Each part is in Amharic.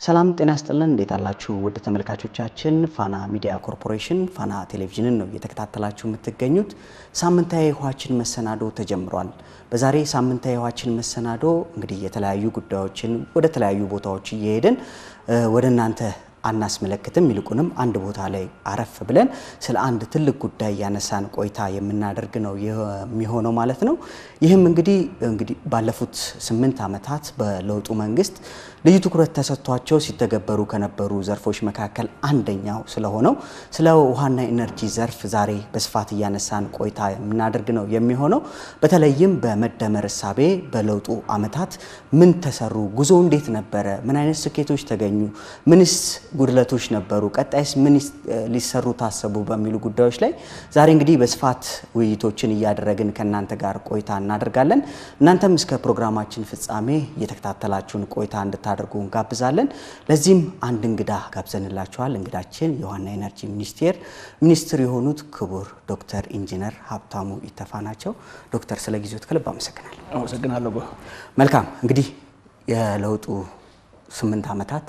ሰላም ጤና ይስጥልን እንዴት አላችሁ ውድ ተመልካቾቻችን ፋና ሚዲያ ኮርፖሬሽን ፋና ቴሌቪዥንን ነው እየተከታተላችሁ የምትገኙት ሳምንታዊ የውሃችን መሰናዶ ተጀምሯል በዛሬ ሳምንታዊ የውሃችን መሰናዶ እንግዲህ የተለያዩ ጉዳዮችን ወደ ተለያዩ ቦታዎች እየሄድን ወደ እናንተ አናስመለክትም ይልቁንም አንድ ቦታ ላይ አረፍ ብለን ስለ አንድ ትልቅ ጉዳይ ያነሳን ቆይታ የምናደርግ ነው የሚሆነው ማለት ነው ይህም እንግዲህ ባለፉት 8 ዓመታት በለውጡ መንግስት ልዩ ትኩረት ተሰጥቷቸው ሲተገበሩ ከነበሩ ዘርፎች መካከል አንደኛው ስለሆነው ስለ ውሃና ኢነርጂ ዘርፍ ዛሬ በስፋት ያነሳን ቆይታ የምናደርግ ነው የሚሆነው በተለይም በመደመር ሐሳቤ በለውጡ ዓመታት ምን ተሰሩ ጉዞ እንዴት ነበር ምን አይነት ስኬቶች ተገኙ ምንስ ጉድለቶች ነበሩ ቀጣይስ ምን ሊሰሩ ታሰቡ በሚሉ ጉዳዮች ላይ ዛሬ እንግዲህ በስፋት ውይይቶችን ያደረግን ከናንተ ጋር ቆይታ እናደርጋለን እናንተም እስከ ፕሮግራማችን ፍጻሜ እየተከታተላችሁን ቆይታ እንድታደርጉ እንጋብዛለን ለዚህም አንድ እንግዳ ጋብዘንላችኋል እንግዳችን የውሃና ኢነርጂ ሚኒስትር የሆኑት ክቡር ዶክተር ኢንጂነር ሀብታሙ ኢተፋ ናቸው ዶክተር ስለ ጊዜዎት ከልብ አመሰግናለሁ መልካም እንግዲህ የለውጡ 8 ዓመታት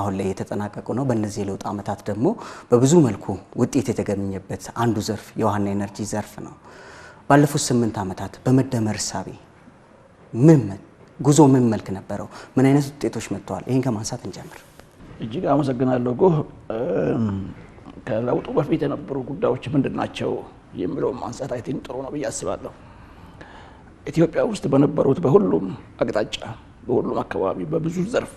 አሁን ላይ የተጠናቀቁ ነው በእነዚህ ለውጥ ዓመታት ደግሞ በብዙ መልኩ ውጤት የተገኘበት አንዱ ዘርፍ የውሃና ኢነርጂ ዘርፍ ነው ባለፉት 8 ዓመታት በመደመር ሐሳቤ ጉዞ ምን መልክ ነበረው ምን አይነት ውጤቶች መጥተዋል ይሄን ከማንሳት እንጀምር እጅግ አመሰግናለሁ ከለውጡ በፊት የነበሩ ጉዳዮች ምንድናቸው የሚለው ማንሳት አይተን ጥሩ ነው በያስባለሁ ኢትዮጵያ ውስጥ በነበሩት በሁሉም አቅጣጫ በሁሉም አካባቢ በብዙ ዘርፍ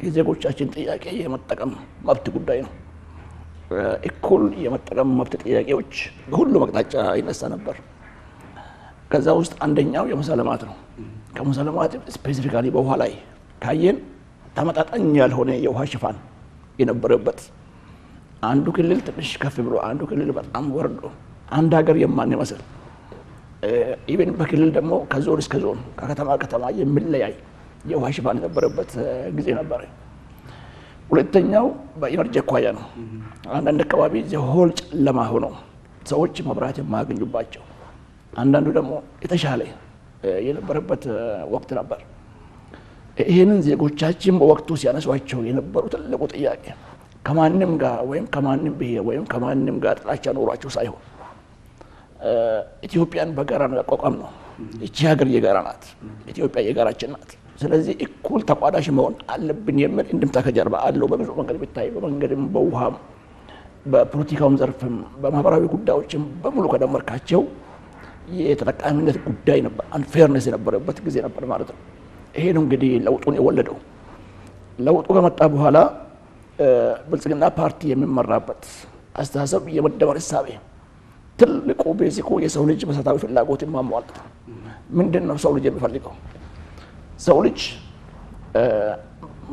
የዜጎቻችን ጥያቄ የመጠቀም መብት ጉዳይ ነው እኩል የመጠቀም መብት ጥያቄዎች በሁሉም አቅጣጫ ይነሳ ነበር ከዛ ውስጥ አንደኛው የመሰለማት ነው ከመሰለማት ስፔሲፊካሊ በውሃ ላይ ካየን ተመጣጣኝ ያልሆነ የውሃ ሽፋን የነበረበት አንዱ ክልል ትንሽ ከፍ ብሎ አንዱ ክልል በጣም ወርዶ አንድ ሀገር የማንመስል ኢቭን በክልል ደግሞ ከዞን እስከ ዞን ከከተማ የሚለያይ የውሃ ሽፋን የነበረበት ጊዜ ነበር ሁለተኛው በኢነርጂ አኳያ ነው አንዳንድ አካባቢ ዘሆል ጨለማ ሆኖ ሰዎች መብራት የማያገኙባቸው አንዳንዱ ደግሞ የተሻለ የነበረበት ወቅት ነበር ይሄንን ዜጎቻችን በወቅቱ ሲያነሷቸው የነበሩ ትልቁ ጥያቄ ከማንንም ጋር ወይም ከማንንም ብሄር ወይም ከማንንም ጋር ጥላቻ ኖሯቸው ሳይሆን ኢትዮጵያን በጋራ ማቋቋም ነው እቺ ሀገር የጋራ ናት ኢትዮጵያ የጋራችን ናት ስለዚህ እኩል ተቋዳሽ መሆን አለብን የሚል እንድምታ ከጀርባ አለው በብዙ መንገድ ቢታይ በመንገድም በውሃም በፖለቲካውም ዘርፍም በማህበራዊ ጉዳዮችም በሙሉ ከደመርካቸው የተጠቃሚነት ጉዳይ ነበር አንፌርነስ የነበረበት ጊዜ ነበር ማለት ነው ይሄ ነው እንግዲህ ለውጡን የወለደው ለውጡ ከመጣ በኋላ ብልጽግና ፓርቲ የሚመራበት አስተሳሰብ የመደመር ሐሳቤ ትልቁ ቤዚኩ የሰው ልጅ መሰረታዊ ፍላጎት ማሟላት ምንድነው ሰው ልጅ የሚፈልገው ሰው ልጅ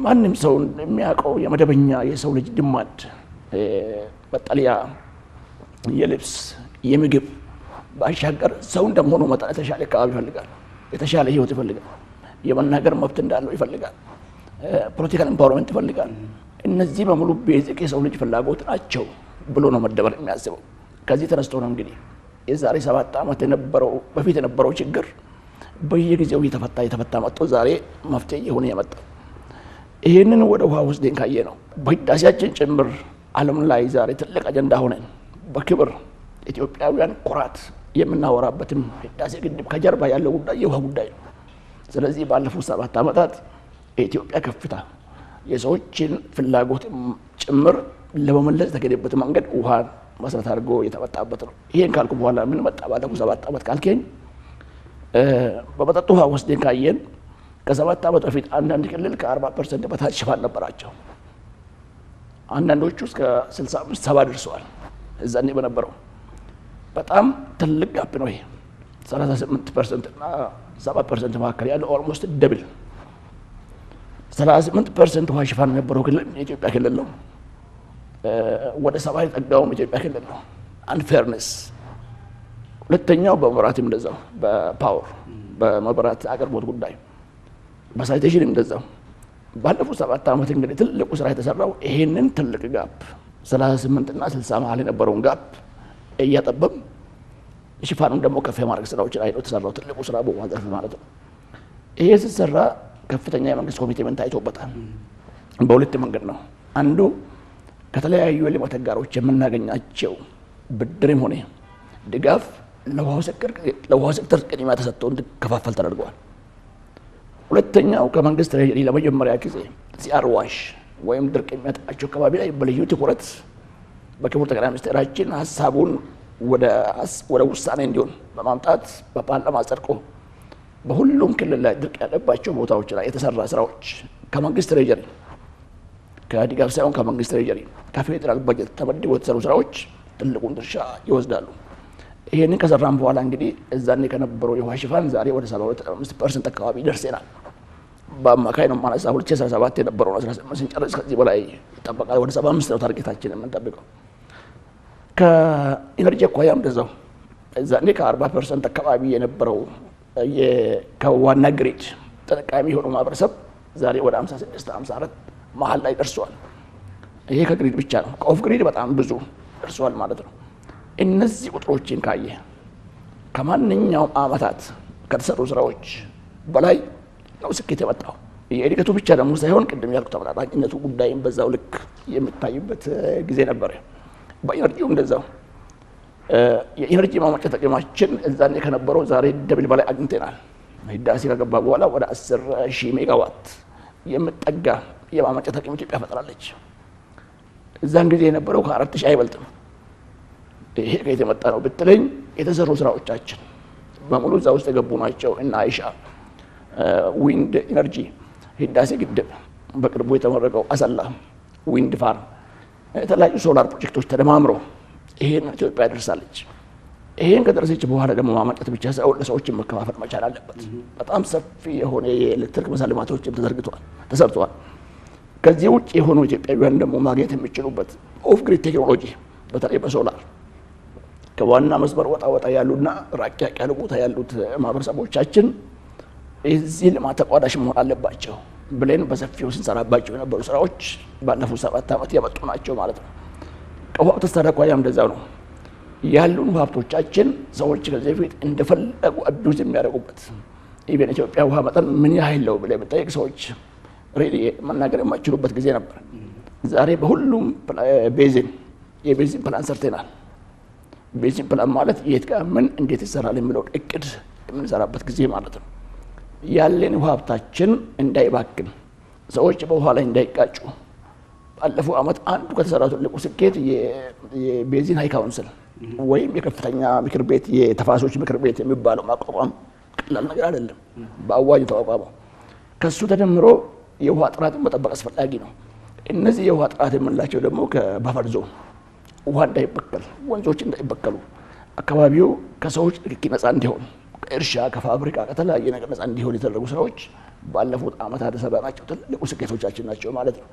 ማንንም ሰው የሚያውቀው የመደበኛ የሰው ልጅ ድማድ መጠለያ የልብስ የምግብ ባሻገር ሰው እንደሆነ መጠን የተሻለ አካባቢ ይፈልጋል የተሻለ ህይወት ይፈልጋል የመናገር መብት እንዳለው ይፈልጋል ፖለቲካል ኢምፓወርመንት ይፈልጋል እነዚህ በሙሉ ቤዚክ የሰው ልጅ ፍላጎት ናቸው ብሎ ነው መደመር የሚያስበው ከዚህ ተነስቶ ነው እንግዲህ የዛሬ 7 ዓመት በፊት የነበረው ችግር በየጊዜው የተፈታ መጥቶ ዛሬ መፍትሄ የሆነ የመጣው ይሄንን ወደ ውሃ ወስደን ካየ ነው በህዳሴያችን ጭምር ዓለም ላይ ዛሬ ትልቅ አጀንዳ ሆነን በክብር ኢትዮጵያውያን ኩራት የምናወራበትም ህዳሴ ግድብ ከጀርባ ያለው ጉዳይ የውሃ ጉዳይ ነው ስለዚህ ባለፉት 7 ዓመታት ኢትዮጵያ ከፍታ የሰዎችን ፍላጎት ጭምር ለመመለስ ተገደበት መንገድ ውሃ መሰረት አድርጎ የተመጣበት ነው ይሄን ካልኩ በኋላ ምን መጣ ባለፉት 7 ዓመት ካልከኝ በመጠጥ ውሃ ወስደን ካየን ከ7 ዓመት በፊት አንዳንድ ክልል ከ40% በታች ሽፋን ነበራቸው አንዳንዶቹ እስከ 65-70 ደርሰዋል እዛኔ በነበረው በጣም ትልቅ ጋፕ ነው ይሄ 38% እና 7% መካከል ያለው ኦልሞስት ደብል 38% ውሃ ሽፋን ነበረው ክልል የኢትዮጵያ ክልል ነው ወደ 70 የተጠጋው ኢትዮጵያ ክልል ነው አንፌርነስ ሁለተኛው በመብራትም እንደዛው በፓወር በመብራት አቅርቦት ጉዳይ በሳይቴሽን እንደዛው ባለፉት 7 ዓመት እንግዲህ ትልቁ ስራ የተሰራው ይሄንን ትልቅ ጋፕ 38 እና 60 መሃል የነበረውን ጋፕ እያጠበም ሽፋኑን ደግሞ ከፍ የማድረግ ስራዎች ላይ ነው ተሰራው ትልቁ ስራ በውሃ ዘርፍ ማለት ነው ይሄ ሲሰራ ከፍተኛ የመንግስት ኮሚቴ ምን ታይቶበታል በሁለት መንገድ ነው። አንዱ ከተለያዩ የልማት አጋሮች የምናገኛቸው ብድርም ሆነ ድጋፍ ለውሃ ሴክተር ቅድሚያ ተሰጥቶ እንዲከፋፈል ተደርገዋል። ሁለተኛው ከመንግስት ትሬጀሪ ለመጀመሪያ ጊዜ ሲአርዋሽ ወይም ድርቅ የሚያጠቃቸው አካባቢ ላይ በልዩ ትኩረት በክቡር ጠቅላይ ሚኒስትራችን ሀሳቡን ወደ ውሳኔ እንዲሆን በማምጣት በፓርላማ ጸድቆ በሁሉም ክልል ላይ ድርቅ ያለባቸው ቦታዎች ላይ የተሰራ ስራዎች ከመንግስት ትሬጀሪ ከድጋፍ ሳይሆን ከመንግስት ትሬጀሪ ከፌዴራል በጀት ተመድቦ የተሰሩ ስራዎች ትልቁን ድርሻ ይወስዳሉ። ይሄንን ከሰራን በኋላ እንግዲህ እዛኔ ከነበረው የውሃ ሽፋን ዛሬ ወደ 75% አካባቢ ደርሰናል። በአማካይ ነው ማለት 2017 የነበረው 18 ስንጨርስ ከዚህ በላይ ይጠበቃል። ወደ 75 ነው ታርጌታችን የምንጠብቀው። ከኢነርጂ አኳያም እንደዛው እዛኔ ከ40% አካባቢ የነበረው ከዋና ግሪድ ተጠቃሚ የሆነው ማህበረሰብ ዛሬ ወደ 56 54 መሀል ላይ ደርሷል። ይሄ ከግሪድ ብቻ ነው። ከኦፍ ግሪድ በጣም ብዙ ደርሷል ማለት ነው። እነዚህ ቁጥሮችን ካየ ከማንኛውም አመታት ከተሰሩ ስራዎች በላይ ነው ስኬት የመጣው። የእድገቱ ብቻ ደግሞ ሳይሆን ቅድም ያልኩት ተመጣጣኝነቱ ጉዳይም በዛው ልክ የሚታይበት ጊዜ ነበር። በኢነርጂውም እንደዛው የኢነርጂ ማመንጨት አቅማችን እዛኔ ከነበረው ዛሬ ደብል በላይ አግኝተናል። ህዳሴ ከገባ በኋላ ወደ 10,000 ሜጋዋት የምጠጋ የማመንጨት አቅም ኢትዮጵያ ፈጥራለች። እዛን ጊዜ የነበረው ከ4,000 አይበልጥም። ይሄ ከየት የመጣ ነው ብትለኝ የተሰሩ ስራዎቻችን በሙሉ እዛ ውስጥ የገቡ ናቸው። እና አይሻ ዊንድ ኢነርጂ፣ ህዳሴ ግድብ፣ በቅርቡ የተመረቀው አሰላ ዊንድ ፋርም፣ የተለያዩ ሶላር ፕሮጀክቶች ተደማምረው ይሄን ኢትዮጵያ ደርሳለች። ይሄን ከደረሰች በኋላ ደግሞ ማመንጨት ብቻ ሳይሆን ለሰዎችን መከፋፈል መቻል አለበት። በጣም ሰፊ የሆነ የኤሌክትሪክ መሰረተ ልማቶችም ተሰርተዋል። ከዚህ ውጭ የሆኑ ኢትዮጵያውያን ደግሞ ማግኘት የሚችሉበት ኦፍ ግሪድ ቴክኖሎጂ በተለይ በሶላር ከዋና መስመር ወጣ ያሉና ራቅ ያሉ ቦታ ያሉት ማህበረሰቦቻችን እዚህ ልማት ተቋዳሽ መሆን አለባቸው ብለን በሰፊው ስንሰራባቸው የነበሩ ስራዎች ባለፉት 7 ዓመት ያመጡ ናቸው ማለት ነው። ከውሃ ተስተዳኳያም እንደዛው ነው። ያሉን ሀብቶቻችን ሰዎች ከዚህ በፊት እንደፈለጉ አቢዩዝ የሚያደርጉበት ኢቨን ኢትዮጵያ ውሃ መጠን ምን ያህል ነው ብለህ ብጠይቅ ሰዎች ሬዲ መናገር የማይችሉበት ጊዜ ነበር። ዛሬ በሁሉም የቤዚን ፕላን ሰርተናል። ቤዚን ፕላን ማለት የት ጋር ምን እንዴት ይሰራል የሚለው እቅድ የምንሰራበት ጊዜ ማለት ነው። ያለን ውሃ ሀብታችን እንዳይባክን፣ ሰዎች በውሃ ላይ እንዳይቃጩ ባለፈው ዓመት አንዱ ከተሰራው ትልቁ ስኬት የቤዚን ሃይ ካውንስል ወይም የከፍተኛ ምክር ቤት የተፋሶች ምክር ቤት የሚባለው ማቋቋም ቀላል ነገር አይደለም። በአዋጅ ተቋቋመው። ከሱ ተደምሮ የውሃ ጥራትን መጠበቅ አስፈላጊ ነው። እነዚህ የውሃ ጥራት የምንላቸው ደግሞ ከባፈር ዞን ውሃ እንዳይበከል፣ ወንዞች እንዳይበከሉ፣ አካባቢው ከሰዎች ንክኪ ነፃ እንዲሆን፣ ከእርሻ ከፋብሪካ ከተለያየ ነገር ነፃ እንዲሆን የተደረጉ ስራዎች ባለፉት ዓመታት የተሰራናቸው ትልቁ ስኬቶቻችን ናቸው ማለት ነው።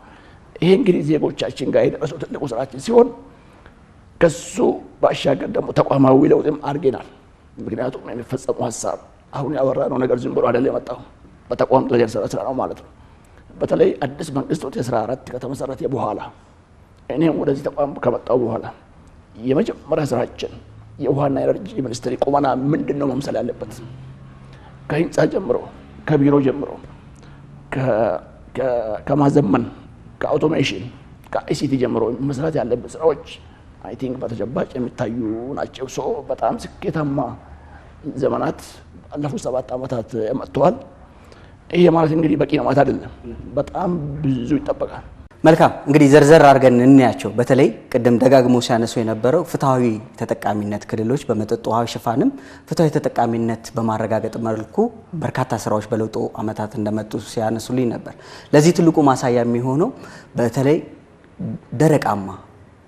ይሄ እንግዲህ ዜጎቻችን ጋር የደረሰው ትልቁ ስራችን ሲሆን ከሱ ባሻገር ደግሞ ተቋማዊ ለውጥም አድርገናል። ምክንያቱም የሚፈጸሙ ሀሳብ አሁን ያወራነው ነገር ዝም ብሎ አይደለም የመጣው፣ በተቋም ደረጃ የተሰራ ስራ ነው ማለት ነው። በተለይ አዲስ መንግስት 2014 ከተመሰረተ በኋላ እኔም ወደዚህ ተቋም ከመጣው በኋላ የመጀመሪያ ስራችን የውሃና ኤነርጂ ሚኒስትሪ ቁመና ምንድነው መምሰል ያለበት፣ ከህንፃ ጀምሮ ከቢሮ ጀምሮ ከማዘመን ከአውቶሜሽን ከአይሲቲ ጀምሮ መስራት ያለበት ስራዎች አይ ቲንክ በተጨባጭ የሚታዩ ናቸው። በጣም ስኬታማ ዘመናት ባለፉት 7 ዓመታት መጥተዋል። ይሄ ማለት እንግዲህ በቂ ነው ማለት አይደለም። በጣም ብዙ ይጠበቃል። መልካም እንግዲህ ዘርዘር አድርገን እንያቸው። በተለይ ቅድም ደጋግሞ ሲያነሱ የነበረው ፍትሃዊ ተጠቃሚነት ክልሎች በመጠጥ ውሃ ሽፋንም ፍትሃዊ ተጠቃሚነት በማረጋገጥ መልኩ በርካታ ስራዎች በለውጡ ዓመታት እንደመጡ ሲያነሱልኝ ነበር። ለዚህ ትልቁ ማሳያ የሚሆነው በተለይ ደረቃማ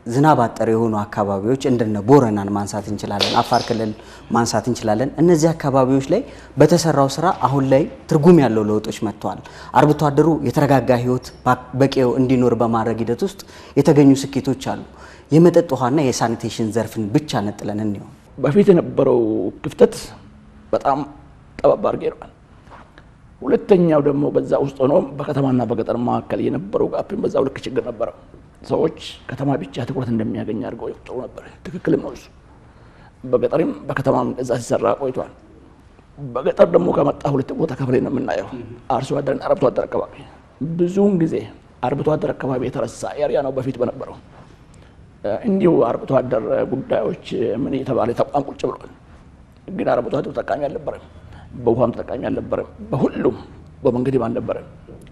ዝናብ አጠር የሆኑ አካባቢዎች እንደነ ቦረናን ማንሳት እንችላለን፣ አፋር ክልል ማንሳት እንችላለን። እነዚህ አካባቢዎች ላይ በተሰራው ስራ አሁን ላይ ትርጉም ያለው ለውጦች መጥተዋል። አርብቶ አደሩ የተረጋጋ ህይወት በቂው እንዲኖር በማድረግ ሂደት ውስጥ የተገኙ ስኬቶች አሉ። የመጠጥ ውሃና የሳኒቴሽን ዘርፍን ብቻ ነጥለን እንየው። በፊት የነበረው ክፍተት በጣም ጠባብ አድርገናል። ሁለተኛው ደግሞ በዛ ውስጥ ሆኖ በከተማና በገጠር መካከል የነበረው ጋፕን በዛው ልክ ችግር ነበረው። ሰዎች ከተማ ብቻ ትኩረት እንደሚያገኝ አድርገው ይቆጥሩ ነበር። ትክክልም ነው እሱ። በገጠርም በከተማም እዛ ሲሰራ ቆይቷል። በገጠር ደግሞ ከመጣ ሁለት ቦታ ከፍለን ነው የምናየው። አርሶ አደርና አርብቶ አደር አካባቢ ብዙውን ጊዜ አርብቶ አደር አካባቢ የተረሳ ኤሪያ ነው በፊት በነበረው። እንዲሁ አርብቶ አደር ጉዳዮች ምን የተባለ ተቋም ቁጭ ብሏል። ግን አርብቶ አደር ተጠቃሚ አልነበረም፣ በውሃም ተጠቃሚ አልነበረም፣ በሁሉም በመንገድም አልነበረም።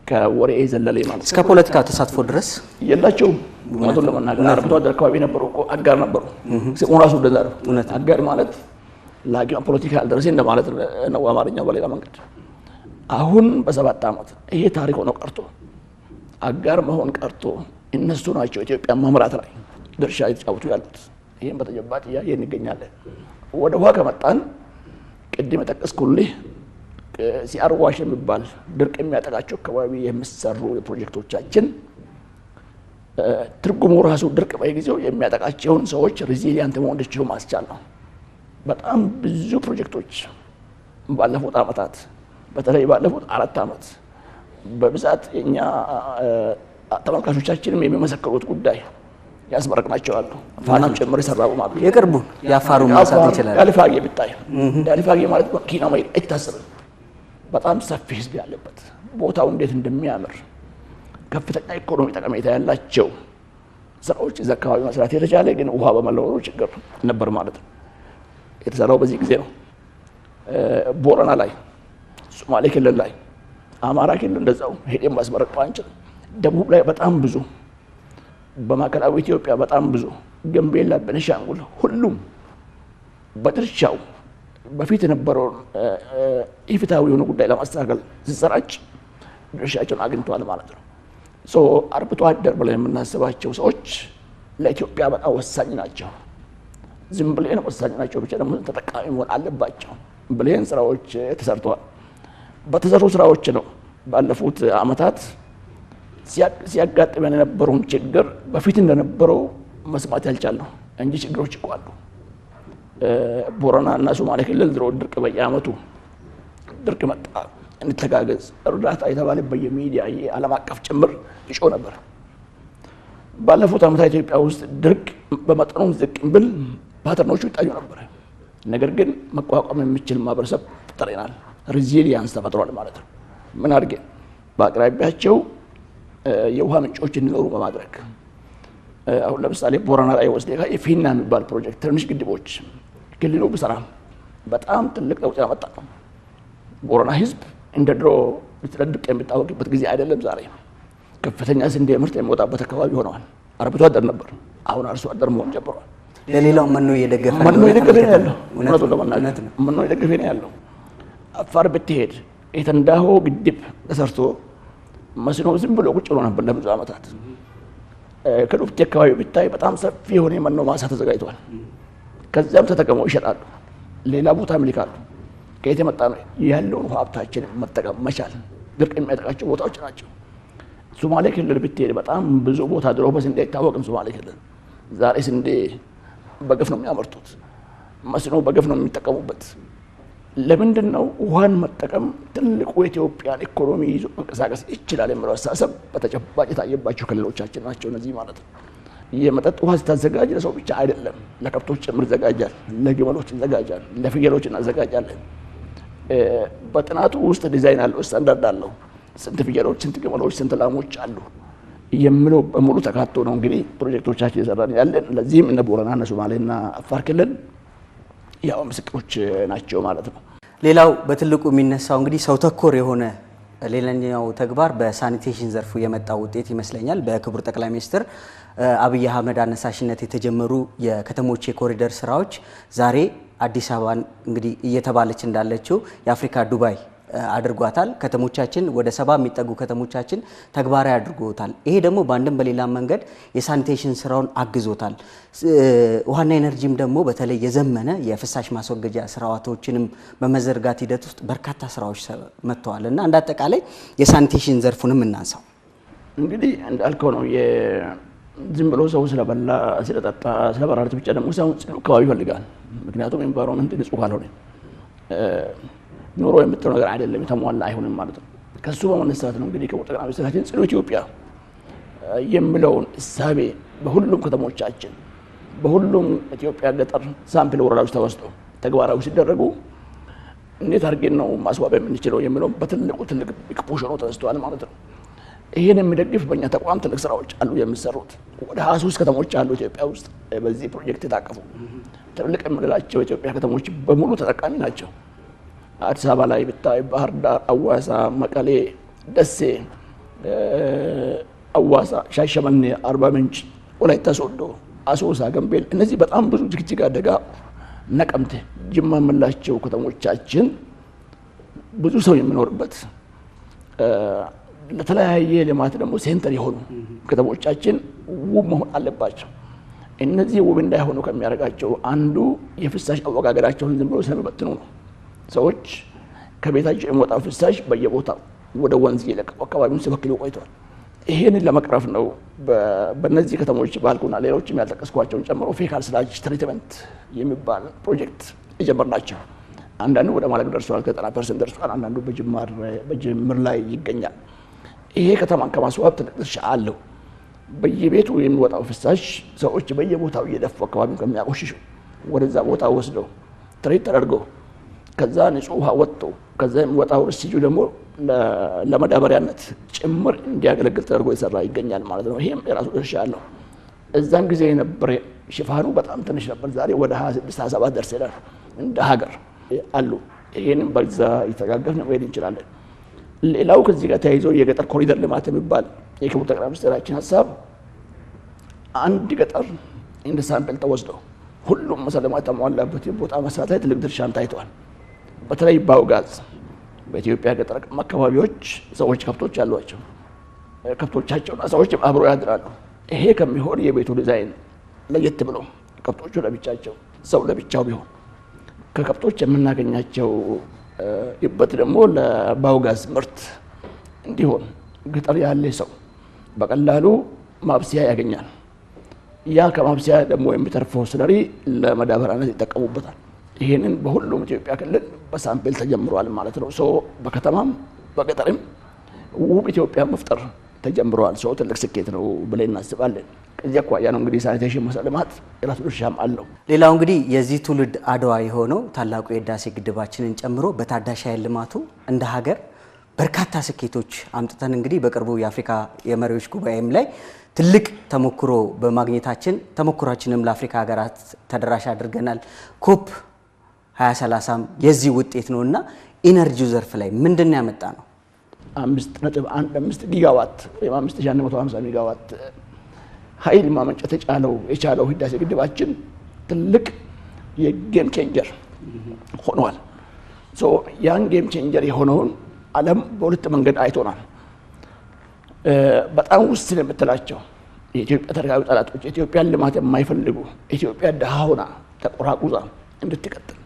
ከወሬ ዘለለ ማለት እስከ ፖለቲካ ተሳትፎ ድረስ የላቸውም። እውነቱን ለመናገር አርብቶ አደር አካባቢ ነበሩ እኮ አጋር ነበሩ። ስሙ ራሱ እንደዛ ነው። አጋር ማለት ለሀገር ፖለቲካ ያልደረሰ እንደማለት ነው አማርኛው በሌላ መንገድ። አሁን በ7 ዓመት ይሄ ታሪክ ሆኖ ቀርቶ አጋር መሆን ቀርቶ እነሱ ናቸው ኢትዮጵያ መምራት ላይ ድርሻ የተጫወቱ ያሉት። ይሄን በተጨባጭ እያየን እንገኛለን። ወደ ውሃ ከመጣን ቅድም የጠቀስኩልህ ሲአርዋሽ የሚባል ድርቅ የሚያጠቃቸው አካባቢ የሚሰሩ ፕሮጀክቶቻችን ትርጉሙ ራሱ ድርቅ በጊዜው የሚያጠቃቸውን ሰዎች ሬዚሊያንት መሆን እንዲችሉ ማስቻል ነው። በጣም ብዙ ፕሮጀክቶች ባለፉት ዓመታት በተለይ ባለፉት 4 ዓመት በብዛት የኛ ተመልካቾቻችንም የሚመሰክሩት ጉዳይ ያስመረቅናቸው አሉ። ፋናም ጭምር ይሰራው ማለት ነው። የቅርቡ የአፋሩ ማንሳት ይችላል። ዳሊፋጌ ብታይ ዳሊፋጌ ማለት መኪና ማይል አይታሰብም። በጣም ሰፊ ህዝብ ያለበት ቦታው እንዴት እንደሚያምር ከፍተኛ ኢኮኖሚ ጠቀሜታ ያላቸው ስራዎች እዛ አካባቢ መስራት የተቻለ ግን ውሃ በመለወሩ ችግር ነበር ማለት ነው። የተሰራው በዚህ ጊዜ ነው። ቦረና ላይ፣ ሶማሌ ክልል ላይ፣ አማራ ክልል እንደዛው ሄደን ማስመረቅ አንችልም። ደቡብ ላይ በጣም ብዙ፣ በማዕከላዊ ኢትዮጵያ በጣም ብዙ፣ ገምቤላ፣ ቤኒሻንጉል ሁሉም በድርሻው በፊት የነበረውን ኢፍትሃዊ የሆነ ጉዳይ ለማስተካከል ሲሰራጭ ድርሻቸውን አግኝተዋል ማለት ነው። አርብቶ አደር ብለን የምናስባቸው ሰዎች ለኢትዮጵያ በጣም ወሳኝ ናቸው። ዝም ብለን ወሳኝ ናቸው ብቻ ደግሞ ተጠቃሚ መሆን አለባቸው ብለን ስራዎች ተሰርተዋል። በተሰሩ ስራዎች ነው ባለፉት ዓመታት ሲያጋጥመን የነበረውን ችግር በፊት እንደነበረው መስማት ያልቻልነው እንጂ ችግሮች ይቋሉ። ቦረና እና ሶማሌ ክልል ድሮ ድርቅ በየዓመቱ ድርቅ መጣ እንተጋገዝ እርዳታ የተባለ በየሚዲያ ዓለም አቀፍ ጭምር ይጮህ ነበር። ባለፉት ዓመታት ኢትዮጵያ ውስጥ ድርቅ በመጠኑ ዝቅ ብል ፓተርኖቹ ይታዩ ነበር። ነገር ግን መቋቋም የሚችል ማህበረሰብ ተጠርተናል። ሬዚሊያንስ ተፈጥሯል ማለት ነው። ምን አድርገን በአቅራቢያቸው የውሃ ምንጮች እንዲኖሩ በማድረግ አሁን ለምሳሌ ቦረና ላይ ወስደህ የፊና የሚባል ፕሮጀክት ትንሽ ግድቦች ክልሉ ብሰራ በጣም ትልቅ ለውጥ ያመጣ ነው። ቦረና ህዝብ እንደ ድሮ ድርቅ የሚታወቅበት ጊዜ አይደለም። ዛሬ ከፍተኛ ስንዴ ምርት የሚወጣበት አካባቢ ሆነዋል። አርብቶ አደር ነበር፣ አሁን አርሶ አደር መሆን ጀምሯል። ለሌላው መኖ እየደገፈ ነው ያለው። እውነቱን ለመናገር መኖ እየደገፈ ነው ያለው። አፋር ብትሄድ የተንዳሆ ግድብ ተሰርቶ መስኖ ዝም ብሎ ቁጭ ብሎ ነበር ለብዙ ዓመታት። ከዱብቲ አካባቢ ብታይ በጣም ሰፊ የሆነ የመኖ ማሳ ተዘጋጅቷል። ከዚያም ተጠቅመው ይሸጣሉ፣ ሌላ ቦታ ይልካሉ። ከየት የመጣ ነው? ያለውን ሀብታችን መጠቀም መቻል። ድርቅ የሚያጠቃቸው ቦታዎች ናቸው። ሶማሌ ክልል ብትሄድ በጣም ብዙ ቦታ ድሮ በስንዴ አይታወቅም። ሶማሌ ክልል ዛሬ ስንዴ በገፍ ነው የሚያመርቱት፣ መስኖ በገፍ ነው የሚጠቀሙበት። ለምንድን ነው? ውሃን መጠቀም ትልቁ የኢትዮጵያን ኢኮኖሚ ይዞ መንቀሳቀስ ይችላል የሚለው አስተሳሰብ በተጨባጭ የታየባቸው ክልሎቻችን ናቸው እነዚህ ማለት ነው። የመጠጥ ውሃ ስታዘጋጅ ለሰው ብቻ አይደለም፣ ለከብቶች ጭምር ይዘጋጃል፣ ለግመሎች ይዘጋጃል፣ ለፍየሎች እናዘጋጃለን። በጥናቱ ውስጥ ዲዛይን አለው፣ ስታንዳርድ አለው። ስንት ፍየሎች፣ ስንት ግመሎች፣ ስንት ላሞች አሉ የሚለው በሙሉ ተካቶ ነው እንግዲህ ፕሮጀክቶቻችን እየሰራን ያለን። ለዚህም እነ ቦረና እነ ሶማሌና አፋር ክልል ያው ምስክሮች ናቸው ማለት ነው። ሌላው በትልቁ የሚነሳው እንግዲህ ሰው ተኮር የሆነ ሌላኛው ተግባር በሳኒቴሽን ዘርፉ የመጣው ውጤት ይመስለኛል። በክቡር ጠቅላይ ሚኒስትር አብይ አህመድ አነሳሽነት የተጀመሩ የከተሞች የኮሪደር ስራዎች ዛሬ አዲስ አበባን እንግዲህ እየተባለች እንዳለችው የአፍሪካ ዱባይ አድርጓታል። ከተሞቻችን ወደ 70 የሚጠጉ ከተሞቻችን ተግባራዊ አድርጎታል። ይሄ ደግሞ በአንድም በሌላ መንገድ የሳኒቴሽን ስራውን አግዞታል። ውሃና ኤነርጂም ደግሞ በተለይ የዘመነ የፍሳሽ ማስወገጃ ስርዓቶችንም በመዘርጋት ሂደት ውስጥ በርካታ ስራዎች መጥተዋል እና እንደ አጠቃላይ የሳኒቴሽን ዘርፉንም እናንሳው። እንግዲህ እንዳልከው ነው ዝም ብሎ ሰው ስለበላ ስለጠጣ ስለበራለት ብቻ ደግሞ ሰው ጽዱ አካባቢ ይፈልጋል። ምክንያቱም ኤንቫይሮንመንት ንጹህ ካልሆነ ኑሮ የምትለው ነገር አይደለም፣ የተሟላ አይሆንም ማለት ነው። ከሱ በመነሳት ነው እንግዲህ ክቡር ጠቅላይ ሚኒስትራችን ጽዱ ኢትዮጵያ የሚለውን እሳቤ በሁሉም ከተሞቻችን በሁሉም ኢትዮጵያ ገጠር ሳምፕል ወረዳዎች ተወስዶ ተግባራዊ ሲደረጉ እንዴት አድርገን ነው ማስዋብ የምንችለው የሚለው በትልቁ ትልቅ ቢግ ፑሽ ነው ተነስቷል ማለት ነው። ይሄን የሚደግፍ በእኛ ተቋም ትልቅ ስራዎች አሉ የሚሰሩት። ወደ 23 ከተሞች አሉ ኢትዮጵያ ውስጥ በዚህ ፕሮጀክት የታቀፉ ትልቅ የምንላቸው ኢትዮጵያ ከተሞች በሙሉ ተጠቃሚ ናቸው። አዲስ አበባ ላይ ብታይ ባህር ዳር፣ አዋሳ፣ መቀሌ፣ ደሴ፣ አዋሳ፣ ሻሸመኔ፣ አርባ ምንጭ፣ ወላይታ ሶዶ፣ አሶሳ፣ ገምቤል እነዚህ በጣም ብዙ ጅግጅጋ፣ ደጋ፣ ነቀምቴ፣ ጅማ የምንላቸው ከተሞቻችን ብዙ ሰው የሚኖርበት ለተለያየ ልማት ደግሞ ሴንተር የሆኑ ከተሞቻችን ውብ መሆን አለባቸው። እነዚህ ውብ እንዳይሆኑ ከሚያደርጋቸው አንዱ የፍሳሽ አወጋገዳቸውን ዝም ብሎ ስለሚበትኑ ነው። ሰዎች ከቤታቸው የሚወጣው ፍሳሽ በየቦታው ወደ ወንዝ እየለቀቁ አካባቢውን ሲበክሉ ቆይተዋል። ይሄንን ለመቅረፍ ነው በእነዚህ ከተሞች ባልኩና ሌሎችም ያልጠቀስኳቸውን ጨምሮ ፌካል ስላጅ ትሪትመንት የሚባል ፕሮጀክት የጀመርናቸው። አንዳንዱ ወደ ማለቅ ደርሷል፣ 90% ደርሷል። አንዳንዱ በጅምር ላይ ይገኛል። ይሄ ከተማን ከማስዋብ ትልቅ ድርሻ አለው። በየቤቱ የሚወጣው ፍሳሽ ሰዎች በየቦታው እየደፉ አካባቢውን ከሚያቆሽሹ ወደዛ ቦታ ወስደው ትሪት ተደርገው ከዛ ንጹህ ውሃ ወጥቶ ከዛ የሚወጣው ሪሲጁ ደግሞ ለመዳበሪያነት ጭምር እንዲያገለግል ተደርጎ ይሰራ ይገኛል ማለት ነው። ይሄም የራሱ ድርሻ አለው። እዛን ጊዜ የነበረ ሽፋኑ በጣም ትንሽ ነበር። ዛሬ ወደ 26-27 ደርሰናል እንደ ሀገር አሉ። ይሄንን በዛ ይተጋገፍን መሄድ እንችላለን። ሌላው ከዚህ ጋር ተያይዞ የገጠር ኮሪደር ልማት የሚባል የክቡር ጠቅላይ ሚኒስትራችን ሀሳብ አንድ ገጠር እንደ ሳምፕል ተወስዶ ሁሉም መሰለማት ተሟላበት ቦታ መስራት ላይ ትልቅ ድርሻም ታይቷል። በተለይ ባዮጋዝ በኢትዮጵያ ገጠር አካባቢዎች ሰዎች ከብቶች አሏቸው። ከብቶቻቸውና ሰዎች አብረው ያድራሉ። ይሄ ከሚሆን የቤቱ ዲዛይን ለየት ብሎ ከብቶቹ ለብቻቸው ሰው ለብቻው ቢሆን ከከብቶች የምናገኛቸው ይበት ደግሞ ለባዮጋዝ ምርት እንዲሆን ገጠር ያለ ሰው በቀላሉ ማብሰያ ያገኛል። ያ ከማብሰያ ደግሞ የሚተርፈው ስለሪ ለመዳበሪያነት ይጠቀሙበታል። ይሄንን በሁሉም ኢትዮጵያ ክልል በሳምፕል ተጀምሯል ማለት ነው። በከተማም በገጠርም ውብ ኢትዮጵያ መፍጠር ተጀምሯል። ትልቅ ስኬት ነው ብለን እናስባለን። ከዚህ አኳያ ነው እንግዲህ ሳኒቴሽን መሰረተ ልማት የራሱ ድርሻም አለው። ሌላው እንግዲህ የዚህ ትውልድ አድዋ የሆነው ታላቁ የህዳሴ ግድባችንን ጨምሮ በታዳሽ ኃይል ልማቱ እንደ ሀገር በርካታ ስኬቶች አምጥተን እንግዲህ በቅርቡ የአፍሪካ የመሪዎች ጉባኤም ላይ ትልቅ ተሞክሮ በማግኘታችን ተሞክሯችንም ለአፍሪካ ሀገራት ተደራሽ አድርገናል። ኮፕ 2030 የዚህ ውጤት ነውና ኢነርጂው ዘርፍ ላይ ምንድነው ያመጣ ነው? 5.15 ጊጋዋት ወይም 5150 ሜጋዋት ኃይል ማመንጨት የቻለው ህዳሴ ግድባችን ትልቅ የጌም ቼንጀር ሆኗል። ያን ጌም ቼንጀር የሆነውን ዓለም በሁለት መንገድ አይቶናል። በጣም ውስን የምትላቸው የኢትዮጵያ ተረጋጋጭ ጠላቶች ኢትዮጵያን ልማት የማይፈልጉ ኢትዮጵያ ደሃ ሆና ተቆራቁዛ እንድትቀጥል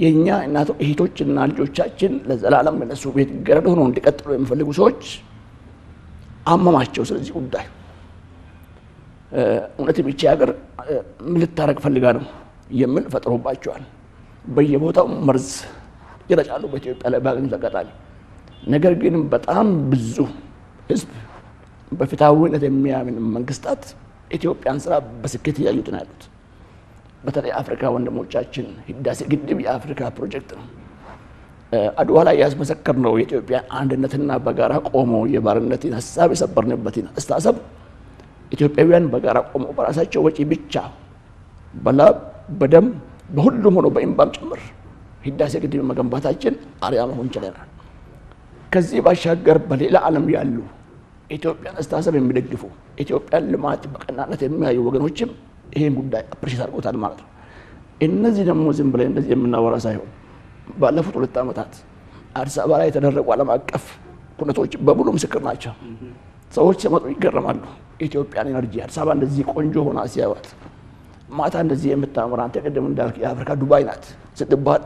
የኛ እናት እህቶችና ልጆቻችን ለዘላለም ለነሱ ቤት ገረድ ሆነው እንዲቀጥሉ የሚፈልጉ ሰዎች አመማቸው። ስለዚህ ጉዳይ እውነት ብቻ ሀገር ምን ልታረግ ፈልጋ ነው የሚል ፈጥሮባቸዋል። በየቦታው መርዝ ይረጫሉ በኢትዮጵያ ላይ ባገኙት አጋጣሚ። ነገር ግን በጣም ብዙ ህዝብ በፍትሃዊነት የሚያምን መንግስታት ኢትዮጵያን ስራ በስኬት እያዩት ነው ያሉት። በተለይ አፍሪካ ወንድሞቻችን ህዳሴ ግድብ የአፍሪካ ፕሮጀክት ነው። አድዋ ላይ ያስመሰከርነው የኢትዮጵያ አንድነትና በጋራ ቆሞ የባርነትን ሀሳብ የሰበርንበትን አስተሳሰብ ኢትዮጵያውያን በጋራ ቆሞ በራሳቸው ወጪ ብቻ በላብ በደም በሁሉም ሆኖ በእንባም ጭምር ህዳሴ ግድብ መገንባታችን አርአያ መሆን ችለናል። ከዚህ ባሻገር በሌላ ዓለም ያሉ ኢትዮጵያን አስተሳሰብ የሚደግፉ ኢትዮጵያን ልማት በቀናነት የሚያዩ ወገኖችም ይሄን ጉዳይ አፕሪሼት አድርጎታል ማለት ነው። እነዚህ ደግሞ ዝም ብለን እንደዚህ የምናወራ ሳይሆን ባለፉት 2 ዓመታት አዲስ አበባ ላይ የተደረጉ ዓለም አቀፍ ኩነቶች በሙሉ ምስክር ናቸው። ሰዎች ሲመጡ ይገረማሉ። ኢትዮጵያን ኢነርጂ አዲስ አበባ እንደዚህ ቆንጆ ሆና ሲያዩት ማታ እንደዚህ የምታምር አንተ ቀደም እንዳልክ የአፍሪካ ዱባይ ናት ስትባል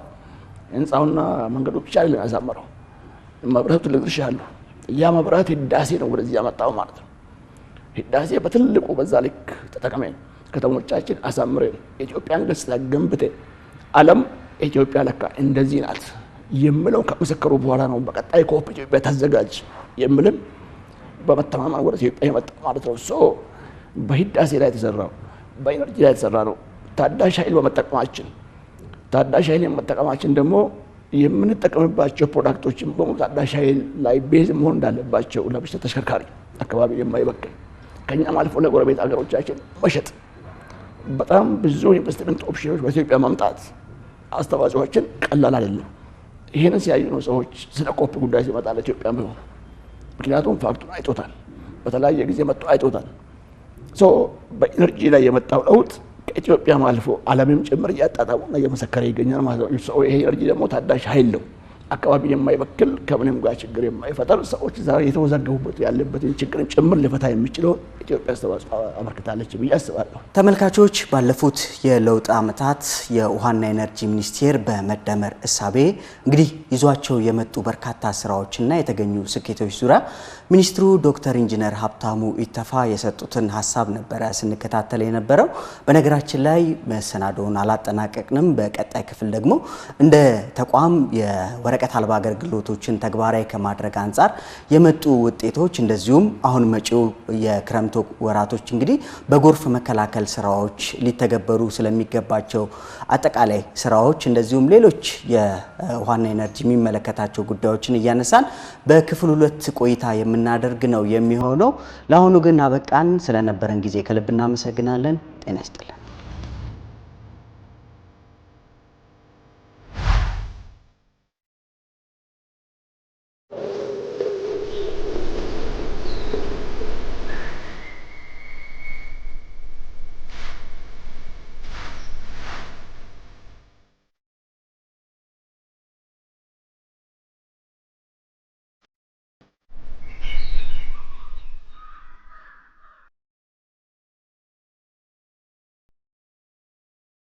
ህንፃውና መንገዱ ብቻ አይደለም ያሳመረው፣ መብራቱ ትልቅ ድርሻ አለው። ያ መብራት ህዳሴ ነው ወደዚህ ያመጣው ማለት ነው። ህዳሴ በትልቁ በዛ ልክ ተጠቅመን ከተሞቻችን አሳምረን ኢትዮጵያን ገጽታ ገንብተን ዓለም ኢትዮጵያ ለካ እንደዚህ ናት የሚለው ከመሰከሩ በኋላ ነው በቀጣይ ኮፕ ኢትዮጵያ ታዘጋጅ የሚልም በመተማመን ወደ ኢትዮጵያ የመጣ ማለት ነው። በህዳሴ ላይ የተሰራው በኢነርጂ ላይ የተሰራ ነው። ታዳሽ ኃይል በመጠቀማችን ደግሞ የምንጠቀምባቸው ፕሮዳክቶችን በሙሉ ታዳሽ ኃይል ላይ ቤዝ መሆን እንዳለባቸው ለብቻ ተሽከርካሪ አካባቢ የማይበክል ከኛም አልፎ ለጎረቤት ሀገሮቻችን መሸጥ በጣም ብዙ ኢንቨስትመንት ኦፕሽኖች በኢትዮጵያ ማምጣት አስተዋጽኦችን ቀላል አይደለም። ይሄንን ሲያዩ ነው ሰዎች ስለ ኮፕ ጉዳይ ሲመጣ ለኢትዮጵያ ነው። ምክንያቱም ፋክቱን አይቶታል፣ በተለያየ ጊዜ መጥቶ አይቶታል። በኢነርጂ ላይ የመጣው ለውጥ ከኢትዮጵያም አልፎ ዓለምም ጭምር እያጣጣሙና እየመሰከረ ይገኛል ማለት ነው። ይሄ ኢነርጂ ደግሞ ታዳሽ ኃይል ነው። አካባቢ የማይበክል ከምንም ጋር ችግር የማይፈጠር ሰዎች ዛሬ የተወዛገቡበት ያለበትን ችግርን ጭምር ሊፈታ የሚችለው ኢትዮጵያ አስተዋጽኦ አበርክታለች ብዬ አስባለሁ። ተመልካቾች ባለፉት የለውጥ ዓመታት የውሃና ኤነርጂ ሚኒስቴር በመደመር እሳቤ እንግዲህ ይዟቸው የመጡ በርካታ ስራዎችና የተገኙ ስኬቶች ዙሪያ ሚኒስትሩ ዶክተር ኢንጂነር ሀብታሙ ኢተፋ የሰጡትን ሀሳብ ነበረ ስንከታተል የነበረው። በነገራችን ላይ መሰናዶውን አላጠናቀቅንም። በቀጣይ ክፍል ደግሞ እንደ ተቋም የወረቀት አልባ አገልግሎቶችን ተግባራዊ ከማድረግ አንጻር የመጡ ውጤቶች እንደዚሁም አሁን መጪው የክረምት ወራቶች እንግዲህ በጎርፍ መከላከል ስራዎች ሊተገበሩ ስለሚገባቸው አጠቃላይ ስራዎች እንደዚሁም ሌሎች የውሃና ኤነርጂ የሚመለከታቸው ጉዳዮችን እያነሳን በክፍል 2 ቆይታ የምናደርግ ነው የሚሆነው። ለአሁኑ ግን አበቃን። ስለነበረን ጊዜ ከልብ እናመሰግናለን። ጤና ይስጥልን።